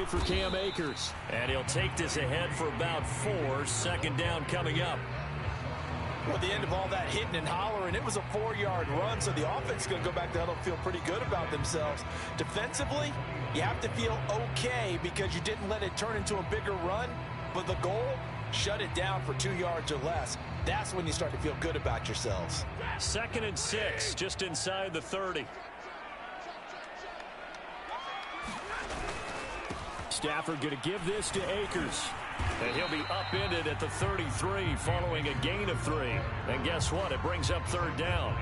carry for Cam Akers. And he'll take this ahead for about 4. Second down coming up. Well, at the end of all that hitting and hollering, it was a 4-yard run, so the offense is going to go back to huddle, feel pretty good about themselves. Defensively, you have to feel okay because you didn't let it turn into a bigger run, but the goal, shut it down for 2 yards or less. That's when you start to feel good about yourselves. 2nd and 6, just inside the 30. Stafford going to give this to Akers. And he'll be upended at the 33 following a gain of 3. And guess what? It brings up 3rd down.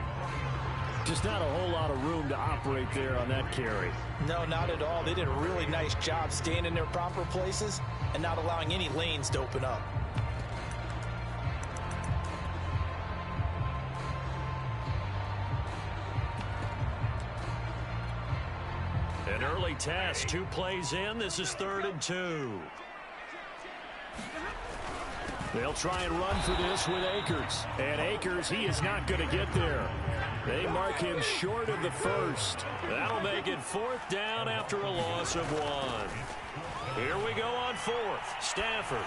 Just not a whole lot of room to operate there on that carry. No, not at all. They did a really nice job staying in their proper places and not allowing any lanes to open up. An early test, 2 plays in. This is 3rd and 2. They'll try and run for this with Akers. And Akers, he is not going to get there. They mark him short of the 1st. That'll make it 4th down after a loss of 1. Here we go on 4th. Stafford.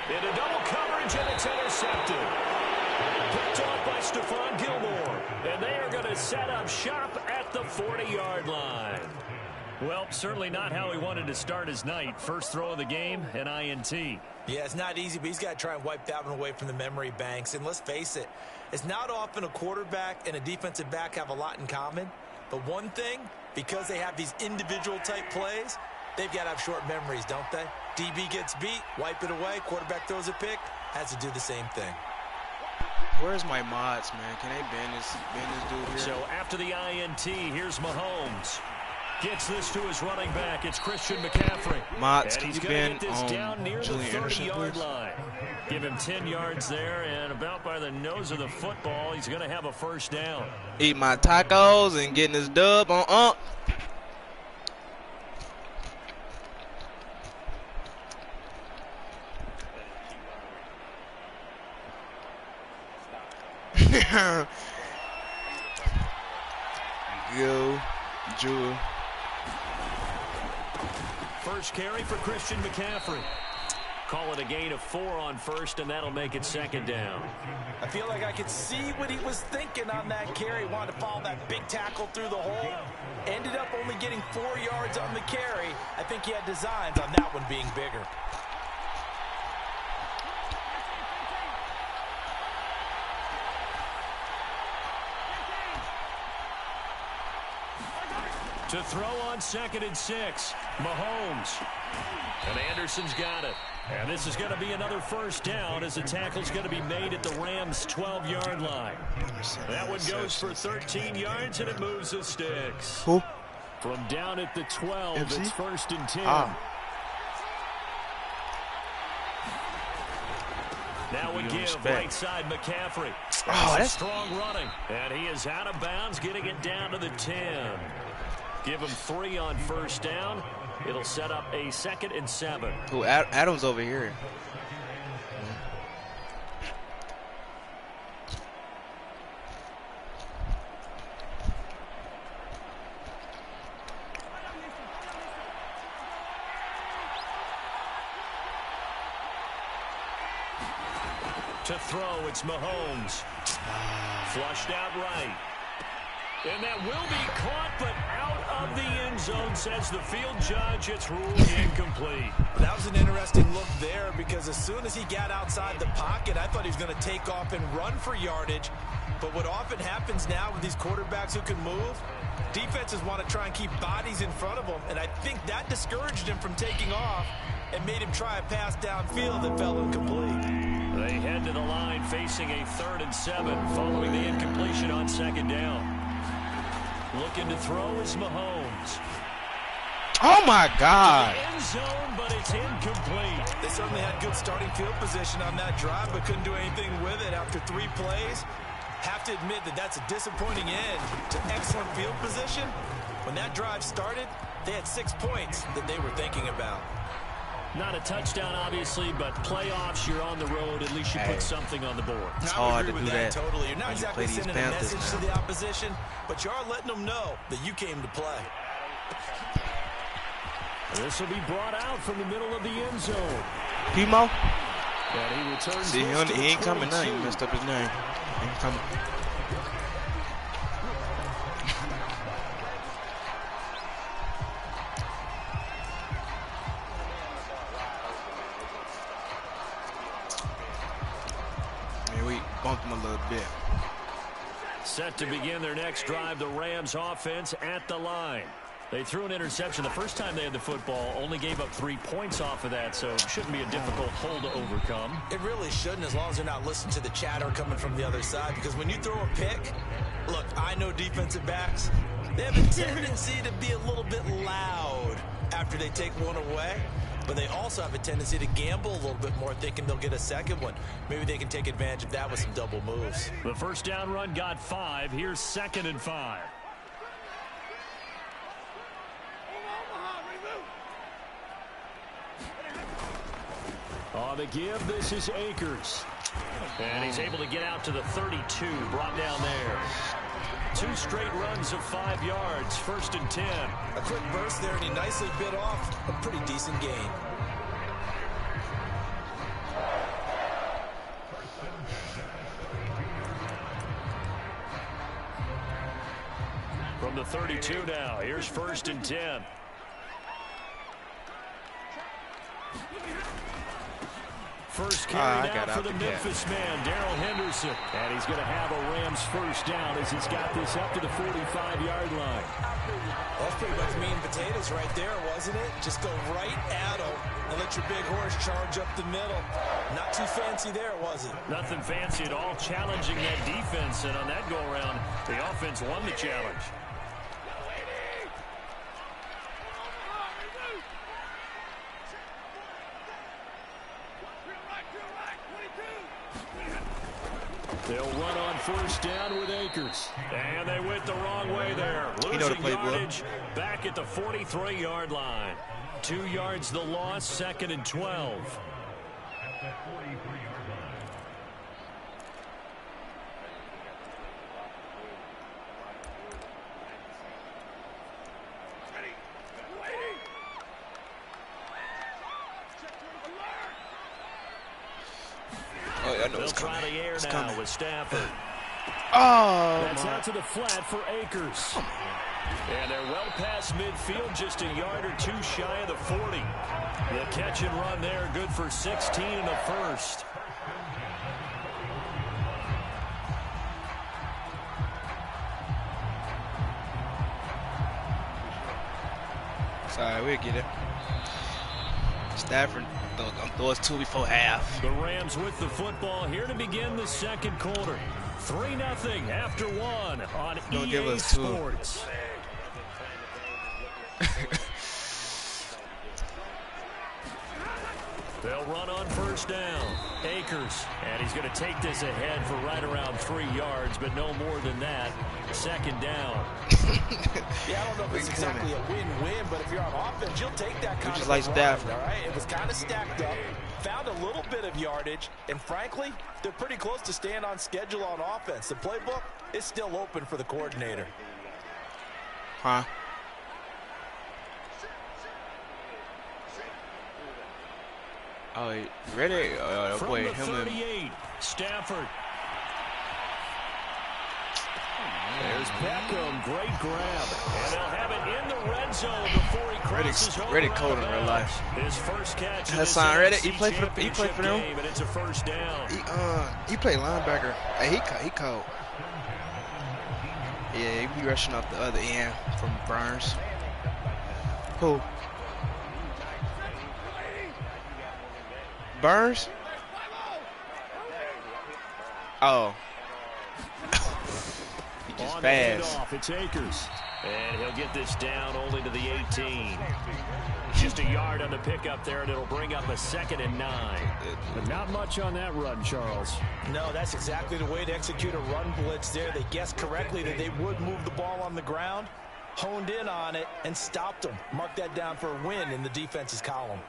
Into double coverage, and it's intercepted. Picked off by Stephon Gilmore. And they are going to set up shop at the 40-yard line. Well, certainly not how he wanted to start his night. First throw of the game, an INT. Yeah, it's not easy, but he's got to try and wipe that one away from the memory banks. And let's face it, it's not often a quarterback and a defensive back have a lot in common. But one thing, because they have these individual type plays, they've got to have short memories, don't they? DB gets beat, wipe it away, quarterback throws a pick, has to do the same thing. Where's my mods, man? Can they ban this dude here? So after the INT, here's Mahomes. Gets this to his running back. It's Christian McCaffrey. Mods, and he's can you going to get this down near the 30-yard line. Give him 10 yards there, and about by the nose of the football, he's going to have a 1st down. Eat my tacos and getting his dub on Yo, Jewel. First carry for Christian McCaffrey. Call it a gain of 4 on 1st, and that'll make it 2nd down. I feel like I could see what he was thinking on that carry. Wanted to follow that big tackle through the hole. Ended up only getting 4 yards on the carry. I think he had designs on that one being bigger. To throw on 2nd and 6, Mahomes. And Anderson's got it. And this is going to be another 1st down as the tackle's going to be made at the Rams' 12-yard line. That one goes for 13 yards, and it moves the sticks. Who? From down at the 12, MC? it's 1st and 10. Now we give right side McCaffrey. That's strong running. And he is out of bounds, getting it down to the 10. Give him 3 on 1st down. It'll set up a 2nd and 7. Who? Adams over here. To throw, it's Mahomes. Flushed out right. And that will be caught, but out of the end zone, says the field judge. It's ruled incomplete. That was an interesting look there because as soon as he got outside the pocket, I thought he was going to take off and run for yardage. But what often happens now with these quarterbacks who can move, defenses want to try and keep bodies in front of them. And I think that discouraged him from taking off and made him try a pass downfield that fell incomplete. They head to the line facing a 3rd and 7 following the incompletion on 2nd down. Looking to throw is Mahomes. Oh my God! End zone, but it's incomplete. They certainly had good starting field position on that drive, but couldn't do anything with it after 3 plays. Have to admit that that's a disappointing end to excellent field position. When that drive started, they had 6 points that they were thinking about. Not a touchdown, obviously, but playoffs, you're on the road. At least you put something on the board. It's hard to do that. Totally. You're not exactly sending a message now to the opposition, but you are letting them know that you came to play. This will be brought out from the middle of the end zone. Pimo? And he returns. See, he ain't coming now. He messed up his name. He ain't coming. Man, we bumped him a little bit. Set to begin their next drive, the Rams offense at the line. They threw an interception the first time they had the football, only gave up 3 points off of that, so it shouldn't be a difficult hole to overcome. It really shouldn't, as long as they're not listening to the chatter coming from the other side, because when you throw a pick, look, I know defensive backs, they have a tendency to be a little bit loud after they take one away, but they also have a tendency to gamble a little bit more, thinking they'll get a second one. Maybe they can take advantage of that with some double moves. The first down run got 5. Here's 2nd and 5. On the give, this is Akers. And he's able to get out to the 32, brought down there. 2 straight runs of 5 yards, 1st and 10. A quick burst there, and he nicely bit off a pretty decent gain. From the 32 now, here's 1st and 10. First carry now for the Memphis man, Darrell Henderson. And he's going to have a Rams first down as he's got this up to the 45-yard line. That's pretty much meat and potatoes right there, wasn't it? Just go right at him and let your big horse charge up the middle. Not too fancy there, was it? Nothing fancy at all, challenging that defense. And on that go-around, the offense won the challenge. They'll run on first down with Akers. And they went the wrong way there. Losing yardage back at the 43-yard line. 2 yards the loss, 2nd and 12. They'll try the air now with Stafford. Oh, that's out to the flat for Akers. And they're well past midfield, just a yard or 2 shy of the 40. The catch and run there, good for 16 and a first. Sorry, we'll get it. Stafford throw us 2 before half. The Rams with the football here to begin the 2nd quarter. 3-0 after 1 on Don't EA give us Sports. They'll run on first down. Akers, and he's going to take this ahead for right around 3 yards, but no more than that. 2nd down. Yeah, I don't know if it's exactly a win-win, but if you're on offense, you'll take that kind of like Stafford. All right, it was kind of stacked up, found a little bit of yardage, and frankly, they're pretty close to staying on schedule on offense. The playbook is still open for the coordinator. Huh? Oh, ready? From wait, the 38, Stafford. There's Beckham, great grab. And they'll have it in the red zone before he crosses home. Ready cold in real life. His first catch. Hassan Reddick, he played for them. Game, and it's a first down. He played linebacker. Hey, he cold. Yeah, he be rushing off the other end from Burns. Who? Burns? Oh. He just fast. It's Akers. And he'll get this down only to the 18. Just a yard on the pickup there, and it'll bring up a 2nd and 9. But not much on that run, Charles. No, that's exactly the way to execute a run blitz there. They guessed correctly that they would move the ball on the ground, honed in on it, and stopped them. Mark that down for a win in the defense's column.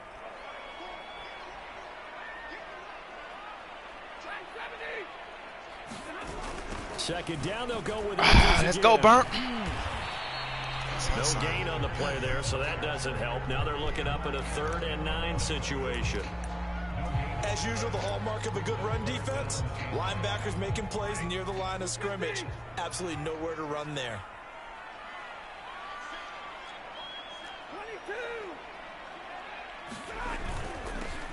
Second down, they'll go with Let's go, Burnt. No gain on the play there, so that doesn't help. Now they're looking up at a 3rd and 9 situation. As usual, the hallmark of a good run defense, linebackers making plays near the line of scrimmage. Absolutely nowhere to run there.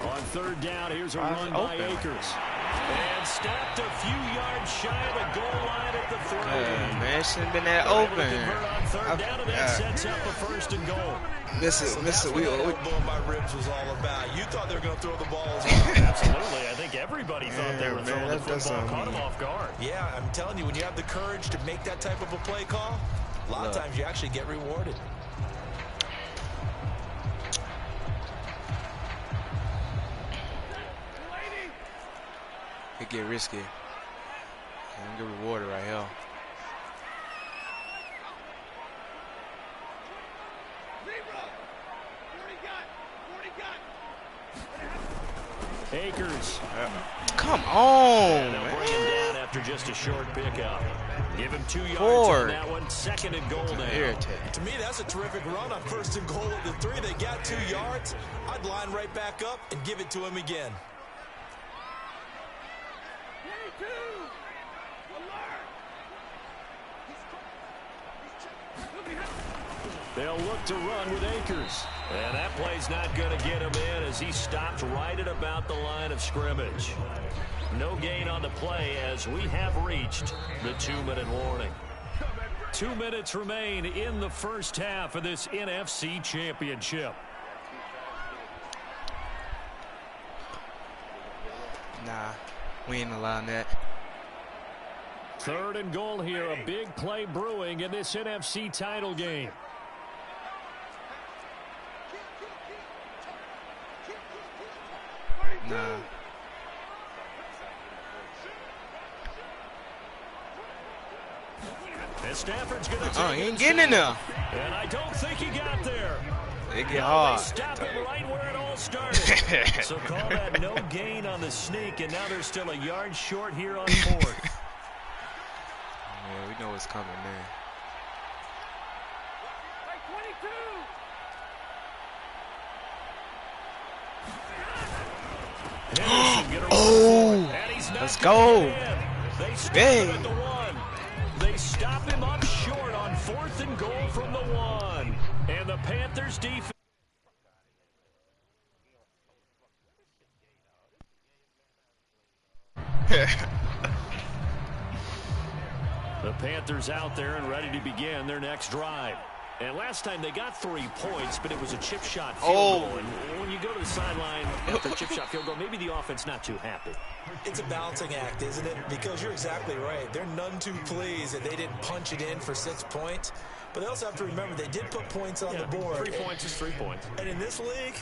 On 3rd down, here's a run by Akers. And stopped a few yards shy of the goal line at the 3. Man, it shouldn't have been that open. On 3rd down, and that sets up a 1st and goal. That's what that elbow in my ribs was all about. You thought they were going to throw the ball as well. Absolutely. I think everybody thought they were throwing the football, caught them off guard. Yeah, I'm telling you, when you have the courage to make that type of a play call, a lot of times you actually get rewarded. It get risky. And get rewarded right here. Akers. Come on, And they'll bring him down after just a short pickup. Give him 2 yards on that one. 2nd and goal now. Irritating. To me, that's a terrific run on 1st and goal at the 3. They got 2 yards. I'd line right back up and give it to him again. They'll look to run with Akers. And that play's not going to get him in as he stopped right at about the line of scrimmage. No gain on the play as we have reached the 2-minute warning. 2 minutes remain in the first half of this NFC Championship. Nah, we ain't allowing that. 3rd and goal here. A big play brewing in this NFC title game. Nah. And Stafford's going to take He ain't getting in there. And I don't think he got there. They get hard. They stop him right where it all started. So call that no gain on the sneak, and now they're still a yard short here on 4th. Yeah, we know what's coming, man. Oh, let's go. They stop him at the 1. They stop him up short on 4th and goal from the 1. And the Panthers defense. The Panthers out there and ready to begin their next drive. And last time they got 3 points, but it was a chip shot field goal. And when you go to the sideline after a chip shot field goal, maybe the offense not too happy. It's a balancing act, isn't it? Because you're exactly right. They're none too pleased that they didn't punch it in for 6 points. But they also have to remember they did put points on the board. 3 points is 3 points. And in this league,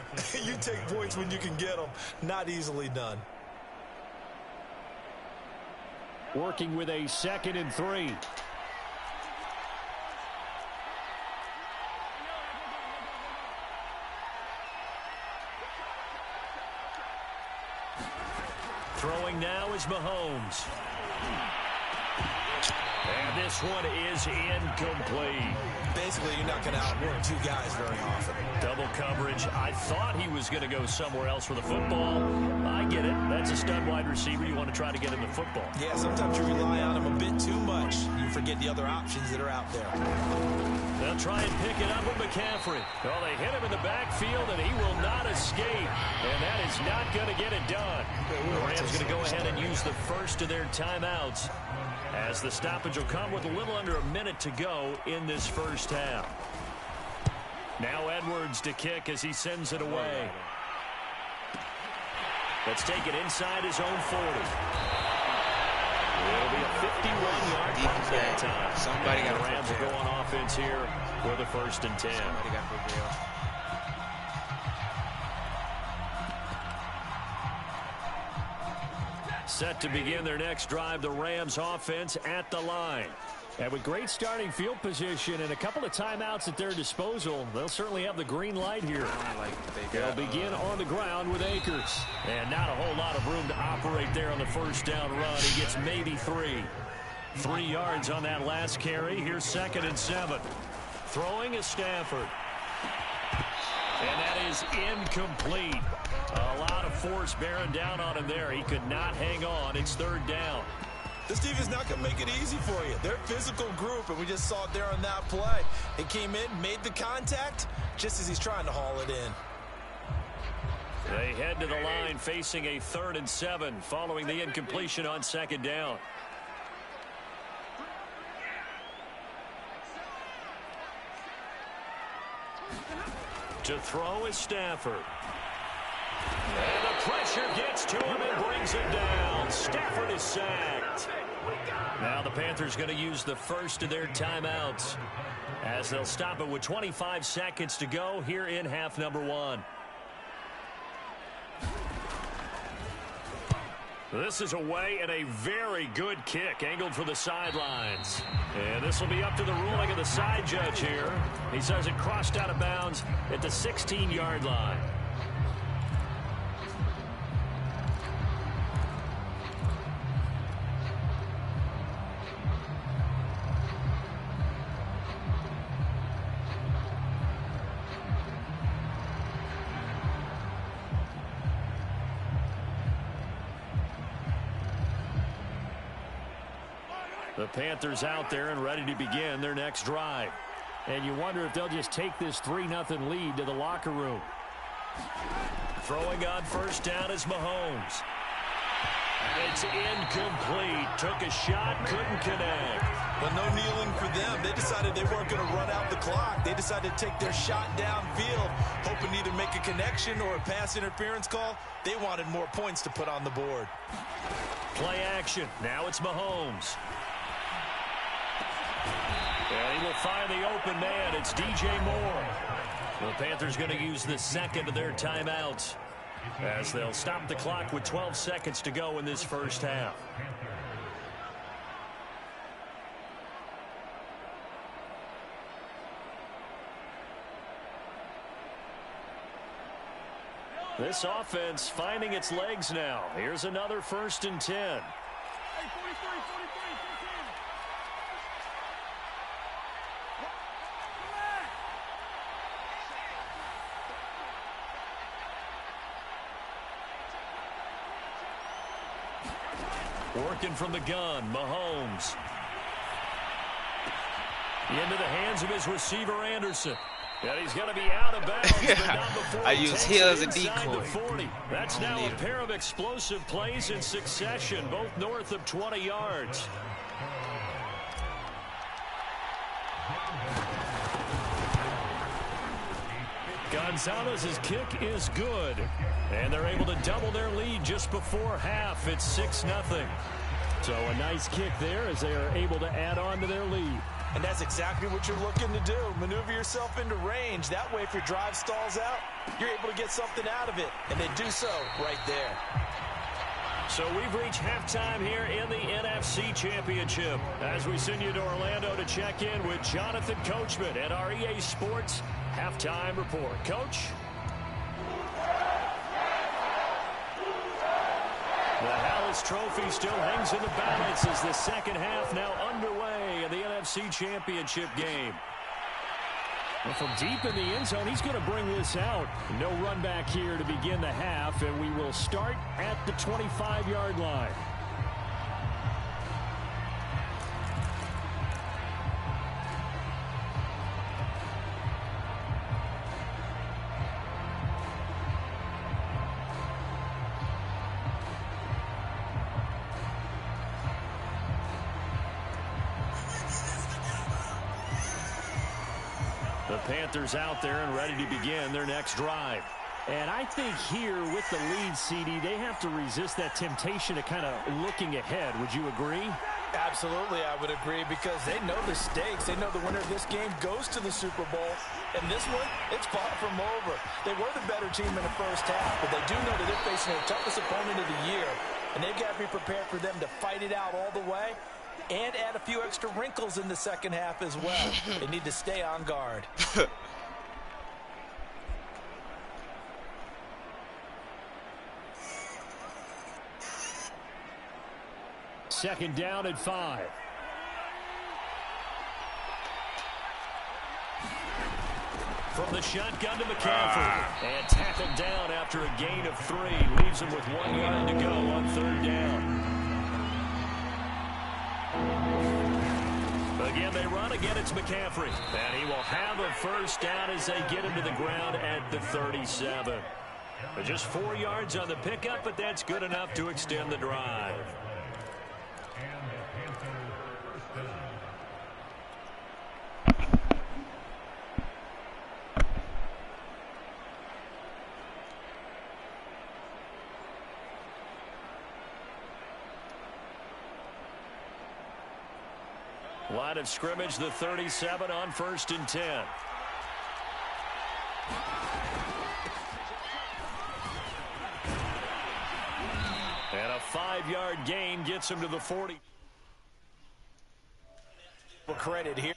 you take points when you can get them. Not easily done. Working with a 2nd and 3. Throwing now is Mahomes. And this one is incomplete. Basically, you're not going to outwork 2 guys very often. Double coverage. I thought he was going to go somewhere else for the football. I get it. That's a stud wide receiver. You want to try to get him the football. Yeah, sometimes you rely on him a bit too much. You forget the other options that are out there. They'll try and pick it up with McCaffrey. Well, they hit him in the backfield, and he will not escape. And that is not going to get it done. The Rams going to go ahead and use the first of their timeouts, as the stoppage will come with a little under a minute to go in this first half. Now Edwards to kick as he sends it away. Let's take it inside his own 40. It'll be a 51-yard punt that time. Somebody got the Rams will go on offense here for the 1st and 10. Somebody got prevail. Set to begin their next drive, the Rams offense at the line. And with great starting field position and a couple of timeouts at their disposal, they'll certainly have the green light here. They'll begin on the ground with Akers. And not a whole lot of room to operate there on the first down run. He gets maybe 3. 3 yards on that last carry. Here's 2nd and 7. Throwing is Stafford. And that is incomplete. A lot of force bearing down on him there. He could not hang on. It's third down. This defense is not going to make it easy for you. They're a physical group, and we just saw it there on that play. He came in, made the contact, just as he's trying to haul it in. They head to the line facing a 3rd and 7 following the incompletion on 2nd down. To throw is Stafford. And the pressure gets to him and brings him down. Stafford is sacked. Now the Panthers going to use the first of their timeouts as they'll stop it with 25 seconds to go here in half number 1. This is away and a very good kick angled for the sidelines. And this will be up to the ruling of the side judge here. He says it crossed out of bounds at the 16-yard line. The Panthers out there and ready to begin their next drive. And you wonder if they'll just take this 3-0 lead to the locker room. Throwing on first down is Mahomes. It's incomplete. Took a shot, couldn't connect. But no kneeling for them. They decided they weren't going to run out the clock. They decided to take their shot downfield, hoping to either make a connection or a pass interference call. They wanted more points to put on the board. Play action. Now it's Mahomes. And he will find the open man. It's DJ Moore. The Panthers going to use the second of their timeouts as they'll stop the clock with 12 seconds to go in this first half. This offense finding its legs now. Here's another 1st and 10. Working from the gun, Mahomes. Into the hands of his receiver, Anderson. And he's going to be out of bounds, but not before I use here as a decoy. That's now a pair of explosive plays in succession, both north of 20 yards. Gonzalez's kick is good. And they're able to double their lead just before half. It's 6-0. So a nice kick there as they are able to add on to their lead. And that's exactly what you're looking to do. Maneuver yourself into range. That way, if your drive stalls out, you're able to get something out of it. And they do so right there. So we've reached halftime here in the NFC Championship as we send you to Orlando to check in with Jonathan Coachman at our EA Sports Halftime Report. Coach? The Hallis Trophy still hangs in the balance as the second half now underway in the NFC Championship game. Well, from deep in the end zone, he's going to bring this out. No run back here to begin the half, and we will start at the 25-yard line. The Panthers out there and ready to begin their next drive. And I think here with the lead, CD, they have to resist that temptation to kind of looking ahead. Would you agree? Absolutely, I would agree, because they know the stakes. They know the winner of this game goes to the Super Bowl. And this one, it's far from over. They were the better team in the first half, but they do know that they're facing the toughest opponent of the year. And they've got to be prepared for them to fight it out all the way and add a few extra wrinkles in the second half as well. They need to stay on guard. Second down at 5. From the shotgun to McCaffrey. And tackled down after a gain of 3. Leaves him with 1 yard to go on 3rd down. Again, they run. Again, it's McCaffrey. And he will have a 1st down as they get him to the ground at the 37. Just 4 yards on the pickup, but that's good enough to extend the drive. Line of scrimmage, the 37 on 1st and 10. And a 5-yard gain gets him to the 40. Credit here.